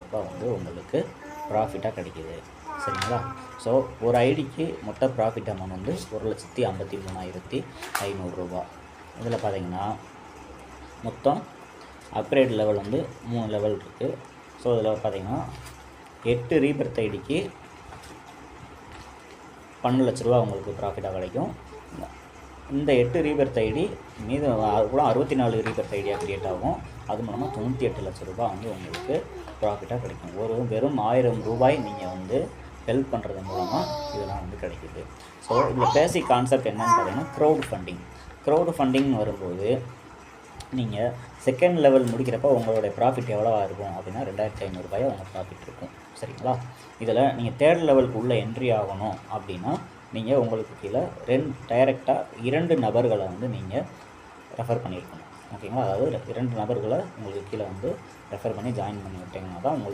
ரூபாய் வந்து உங்களுக்கு ப்ராஃபிட்டாக கிடைக்கிது. சரிங்களா? ஸோ ஒரு ஐடிக்கு மொத்த ப்ராஃபிட் அமௌண்ட் வந்து 1,53,500 ரூபா. இதில் பார்த்தீங்கன்னா மொத்தம் அப்கிரேட் லெவல் வந்து 3 லெவல் இருக்குது. ஸோ இதில் பார்த்தீங்கன்னா 8 ரீபர்த் ஐடிக்கு 12 லட்ச ரூபா உங்களுக்கு ப்ராஃபிட்டாக கிடைக்கும். இந்த 8 ரீபர்த் ஐடி மீது கூட 64 ரீபர்த் ஐடியாக க்ரியேட் ஆகும். அது மூலமாக 98 லட்ச ரூபா வந்து உங்களுக்கு ப்ராஃபிட்டாக கிடைக்கும். வெறும் 1000 ரூபாய் நீங்கள் வந்து ஹெல்ப் பண்ணுறது மூலமாக இதெல்லாம் வந்து கிடைக்கிது. ஸோ இதில் பேசிக் கான்செப்ட் என்னென்னு பார்த்தீங்கன்னா க்ரௌடு ஃபண்டிங்னு வரும்போது நீங்கள் செகண்ட் லெவல் முடிக்கிறப்போ உங்களுடைய ப்ராஃபிட் எவ்வளோவா இருக்கும் அப்படின்னா 2,500 ரூபாய் உங்கள் ப்ராஃபிட் இருக்கும். சரிங்களா? இதில் நீங்கள் தேர்ட் லெவலுக்கு உள்ளே என்ட்ரி ஆகணும் அப்படின்னா நீங்கள் உங்களுக்கு கீழே டைரெக்டாக 2 நபர்களை வந்து நீங்கள் ரெஃபர் பண்ணியிருக்கணும். ஓகேங்களா? அதாவது 2 நபர்களை உங்களுக்கு கீழே வந்து ரெஃபர் பண்ணி ஜாயின் பண்ணி விட்டிங்கன்னா தான் உங்களுக்கு